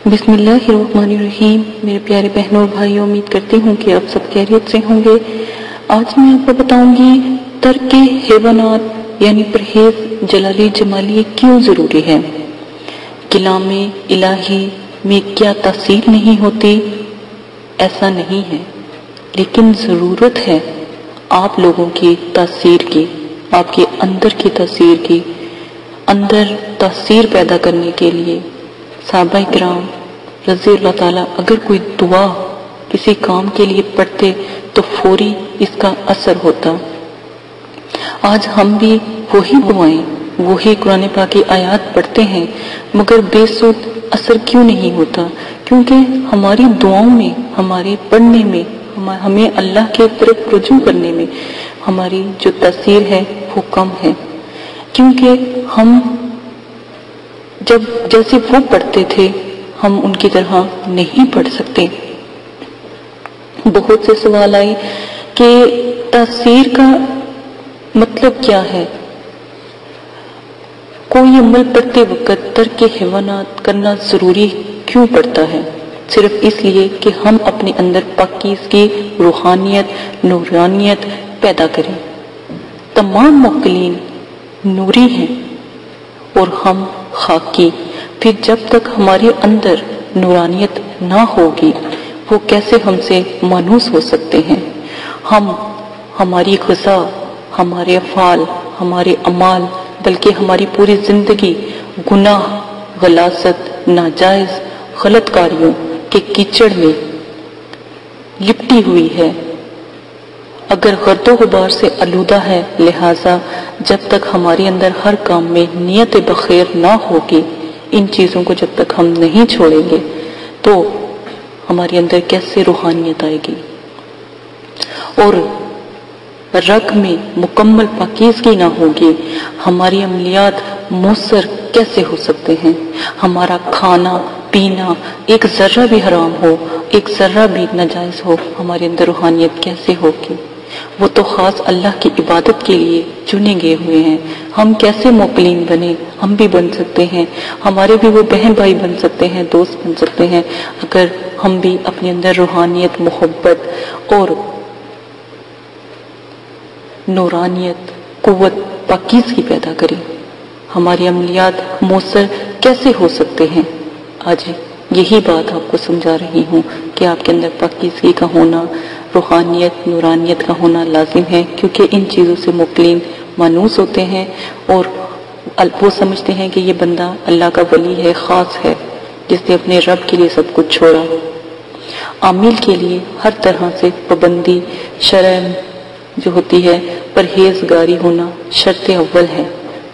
بسم اللہ الرحمن الرحیم۔ میرے پیارے بہنوں اور بھائیوں، امید کرتی ہوں کہ آپ سب خیریت سے ہوں گے۔ آج میں آپ کو بتاؤں گی ترک حیوانات یعنی پرہیز جلالی جمالی کیوں ضروری ہے۔ کلام الہی میں کیا تاثیر نہیں ہوتی؟ ایسا نہیں ہے، لیکن ضرورت ہے آپ لوگوں کی تاثیر کی، آپ کے اندر کی تاثیر کی، اندر تاثیر پیدا کرنے کے لیے۔ صحابہ کرام رضی اللہ تعالیٰ اگر کوئی دعا کسی کام کے لیے پڑھتے تو فوری اس کا اثر ہوتا۔ آج ہم بھی وہی دعائیں، وہی قرآن پاک کی آیات پڑھتے ہیں، مگر بے سود اثر کیوں نہیں ہوتا؟ کیونکہ ہماری دعاؤں میں، ہمارے پڑھنے میں، ہمیں اللہ کے طرف رجوع کرنے میں ہماری جو تاثیر ہے وہ کم ہے۔ کیونکہ ہم جب جیسے وہ پڑھتے تھے ہم ان کی طرح نہیں پڑھ سکتے۔ بہت سے سوال آئے کہ تاثیر کا مطلب کیا ہے؟ کوئی عمل پڑھتے وقت ترک حیوانات کرنا ضروری کیوں پڑتا ہے؟ صرف اس لیے کہ ہم اپنے اندر پاکیزگی، روحانیت، نورانیت پیدا کریں۔ تمام موکلین نوری ہیں اور ہم خاکی۔ پھر جب تک ہمارے اندر نورانیت نہ ہوگی وہ کیسے ہم سے مانوس ہو سکتے ہیں؟ ہماری غذا، ہمارے افعال، ہمارے اعمال، بلکہ ہماری پوری زندگی گناہ، غلاظت، ناجائز غلط کاریوں کے کیچڑ میں لپٹی ہوئی ہے، اگر گرد و غبار سے آلودہ ہے۔ لہٰذا جب تک ہمارے اندر ہر کام میں نیت بخیر نہ ہوگی، ان چیزوں کو جب تک ہم نہیں چھوڑیں گے تو ہمارے اندر کیسے روحانیت آئے گی؟ اور رگ میں مکمل پاکیزگی نہ ہوگی، ہماری عملیات مؤثر کیسے ہو سکتے ہیں؟ ہمارا کھانا پینا ایک ذرہ بھی حرام ہو، ایک ذرہ بھی ناجائز ہو، ہمارے اندر روحانیت کیسے ہوگی؟ وہ تو خاص اللہ کی عبادت کے لیے چنے گئے ہوئے ہیں۔ ہم کیسے موکلین بنے؟ ہم بھی بن سکتے ہیں، ہمارے بھی وہ بہن بھائی بن سکتے ہیں، دوست بن سکتے ہیں، اگر ہم بھی اپنے اندر روحانیت، محبت اور نورانیت، قوت، پاکیزگی پیدا کریں۔ ہماری عملیات مؤثر کیسے ہو سکتے ہیں؟ آج یہی بات آپ کو سمجھا رہی ہوں کہ آپ کے اندر پاکیزگی کا ہونا، روحانیت، نورانیت کا ہونا لازم ہے، کیونکہ ان چیزوں سے موکلین مانوس ہوتے ہیں اور وہ سمجھتے ہیں کہ یہ بندہ اللہ کا ولی ہے، خاص ہے، جس نے اپنے رب کے لیے سب کچھ چھوڑا۔ عامل کے لیے ہر طرح سے پابندی شرع جو ہوتی ہے، پرہیزگاری ہونا شرط اول ہے۔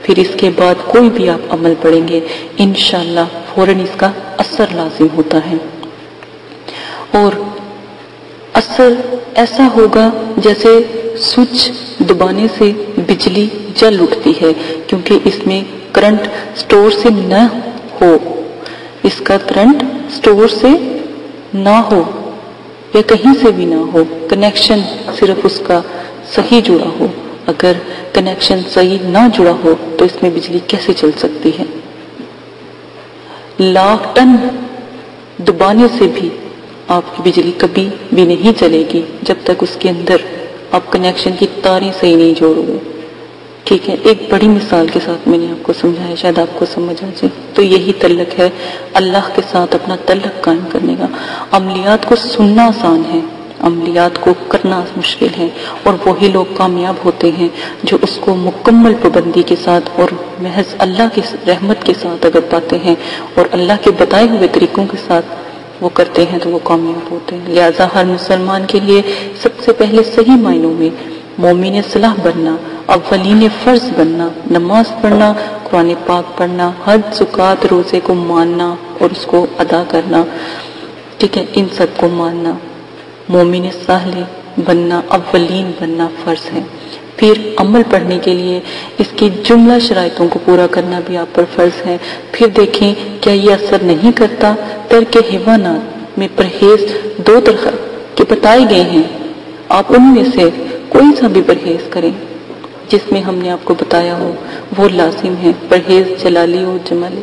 پھر اس کے بعد کوئی بھی آپ عمل پڑھیں گے انشاءاللہ فوراً اس کا اثر لازم ہوتا ہے، اور اثر ایسا ہوگا جیسے سوئچ دبانے سے بجلی جل اٹھتی ہے، کیونکہ اس میں کرنٹ سٹور سے نہ ہو، اس کا کرنٹ سٹور سے نہ ہو یا کہیں سے بھی نہ ہو، کنیکشن صرف اس کا صحیح جڑا ہو۔ اگر کنیکشن صحیح نہ جڑا ہو تو اس میں بجلی کیسے چل سکتی ہے؟ لاکھ ٹن دبانے سے بھی آپ کی بجلی کبھی بھی نہیں چلے گی جب تک اس کے اندر آپ کنیکشن کی تاریں صحیح نہیں جوڑو گے۔ ٹھیک ہے، ایک بڑی مثال کے ساتھ میں نے آپ کو سمجھایا، شاید آپ کو سمجھ آ جائے۔ تو یہی تعلق ہے اللہ کے ساتھ اپنا تعلق قائم کرنے کا۔ عملیات کو سننا آسان ہے، عملیات کو کرنا مشکل ہے، اور وہی لوگ کامیاب ہوتے ہیں جو اس کو مکمل پابندی کے ساتھ اور محض اللہ کی رحمت کے ساتھ اگر پاتے ہیں اور اللہ کے بتائے ہوئے طریقوں کے ساتھ وہ کرتے ہیں تو وہ کامیاب ہوتے ہیں۔ لہٰذا ہر مسلمان کے لیے سب سے پہلے صحیح معنوں میں مومن صلاح بننا، اولین فرض بننا، نماز پڑھنا، قرآن پاک پڑھنا، حج، زکوٰۃ، روزے کو ماننا اور اس کو ادا کرنا، ٹھیک ہے، ان سب کو ماننا، مومن صالح بننا، اولین بننا فرض ہے۔ پھر عمل پڑھنے کے لیے اس کی جملہ شرائطوں کو پورا کرنا بھی آپ پر فرض ہے۔ پھر دیکھیں کیا یہ اثر نہیں کرتا؟ ترک حیوانات میں پرہیز دو طرح کے بتائے گئے ہیں، آپ ان میں سے کوئی سا بھی پرہیز کریں جس میں ہم نے آپ کو بتایا ہو وہ لازم ہے، پرہیز جلالی اور جمالی۔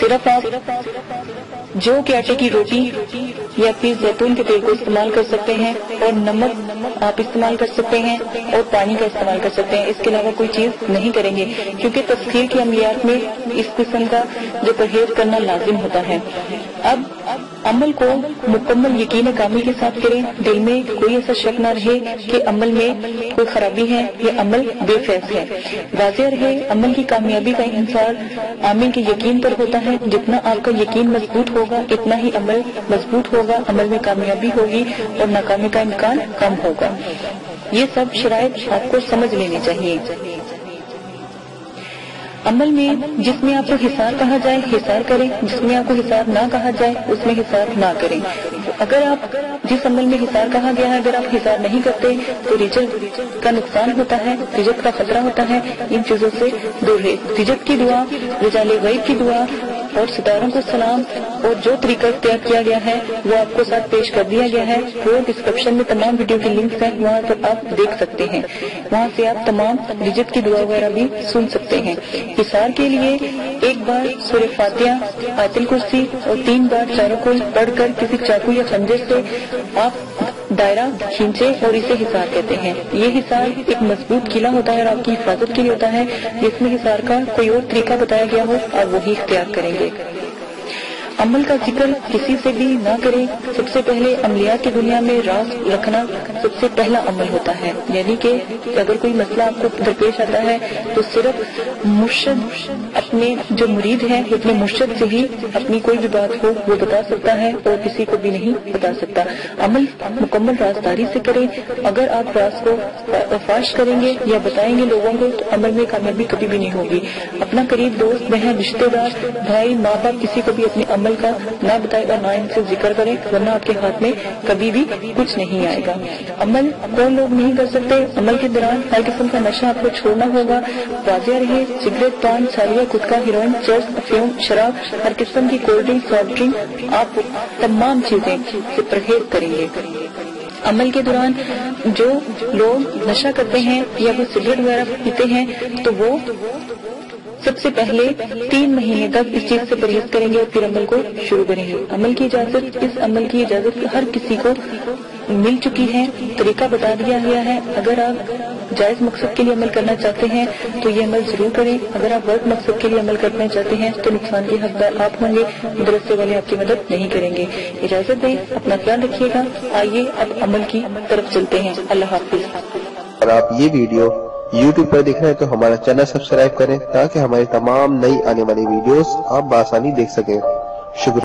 صرف آپ جو کے آٹے کی روٹی یا پھر زیتون کے تیل کو استعمال کر سکتے ہیں، اور نمک آپ استعمال کر سکتے ہیں، اور پانی کا استعمال کر سکتے ہیں. اس کے علاوہ کوئی چیز نہیں کریں گے، کیونکہ تسخیر کی عملیات میں اس قسم کا جو پرہیز کرنا لازم ہوتا ہے. اب عمل کو مکمل یقین کامل کے ساتھ کریں. دل میں کوئی ایسا شک نہ رہے کہ عمل میں کوئی خرابی ہے یا عمل بے فیض ہے. واضح رہے عمل کی کامیابی کا انحصار عامل کے یقین پر ہوتا ہے. جتنا آپ کا یقین مضبوط ہوگا اتنا ہی عمل مضبوط ہوگا، عمل میں کامیابی ہوگی اور ناکامی کا امکان کم ہوگا. یہ سب شرائط آپ کو سمجھ لینی چاہیے. عمل میں جس میں آپ کو حصار کہا جائے حصار کریں، جس میں آپ کو حصار نہ کہا جائے اس میں حصار نہ کریں. اگر آپ جس عمل میں حصار کہا گیا ہے اگر آپ حصار نہیں کرتے تو رجت کا نقصان ہوتا ہے، رجت کا خطرہ ہوتا ہے. ان چیزوں سے دور ہے. رجت کی دعا، رجال غیب کی دعا اور ستاروں کو سلام اور جو طریقہ اختیار کیا گیا ہے وہ آپ کو ساتھ پیش کر دیا گیا ہے. وہ ڈسکرپشن میں تمام ویڈیو کے لنکس ہیں، وہاں پر آپ دیکھ سکتے ہیں. وہاں سے آپ تمام رجت کی دعا وغیرہ بھی سن سکتے ہیں. حصار کے لیے ایک بار سورہ فاتحہ، آیت الکرسی اور 3 بار چاروں کو پڑھ کر کسی چاقو یا خنجر سے آپ دائرہ کھینچے اور اسے حصار کہتے ہیں. یہ حصار ایک مضبوط قلعہ ہوتا ہے اور آپ کی حفاظت کے لیے ہوتا ہے. جس میں حصار کا کوئی اور طریقہ بتایا گیا ہو آپ وہی اختیار کریں گے. عمل کا ذکر کسی سے بھی نہ کریں. سب سے پہلے عملیات کی دنیا میں راز رکھنا سب سے پہلا عمل ہوتا ہے. یعنی کہ اگر کوئی مسئلہ آپ کو درپیش آتا ہے تو صرف مرشد اپنے جو مرید ہے اپنے مرشد سے ہی اپنی کوئی بھی بات ہو وہ بتا سکتا ہے اور کسی کو بھی نہیں بتا سکتا. عمل مکمل رازداری سے کریں. اگر آپ راز کو فاش کریں گے یا بتائیں گے لوگوں کو تو عمل میں کامیابی کبھی بھی نہیں ہوگی. اپنا قریب دوست بہن رشتے دار بھائی ماں باپ کسی کو بھی اپنے عمل کا نہ بتائے گا، نہ ان سے ذکر کرے، ورنہ آپ کے ہاتھ میں کبھی بھی کچھ نہیں آئے گا. عمل کون لوگ نہیں کر سکتے؟ عمل کے دوران ہر قسم کا نشہ آپ کو چھوڑنا ہوگا. واضح رہے سگریٹ، پان، سالیہ، گٹکا، ہیروئن، چرس، افیون، شراب، ہر قسم کی کولڈ ڈرنک، سافٹ ڈرنک، آپ تمام چیزیں سے پرہیز کریں گے. عمل کے دوران جو لوگ نشہ کرتے ہیں یا وہ سگریٹ وغیرہ پیتے ہیں تو وہ سب سے پہلے 3 مہینے تک اس چیز سے پرہیز کریں گے اور پھر عمل کو شروع کریں گے. عمل کی اجازت، اس عمل کی اجازت ہر کسی کو مل چکی ہے. طریقہ بتا دیا گیا ہے. اگر آپ جائز مقصد کے لیے عمل کرنا چاہتے ہیں تو یہ عمل ضرور کریں. اگر آپ غلط مقصد کے لیے عمل کرنا چاہتے ہیں تو نقصان کے حقدار آپ ہوں گے، مدرسے والے آپ کی مدد نہیں کریں گے. اجازت دیں، اپنا خیال رکھیے گا. آئیے اب عمل کی طرف چلتے ہیں. اللہ حافظ. اور آپ یہ ویڈیو YouTube پر دیکھ رہے ہیں تو ہمارا چینل سبسکرائب کریں تاکہ ہماری تمام نئی آنے والی ویڈیوز آپ بآسانی دیکھ سکیں. شکریہ.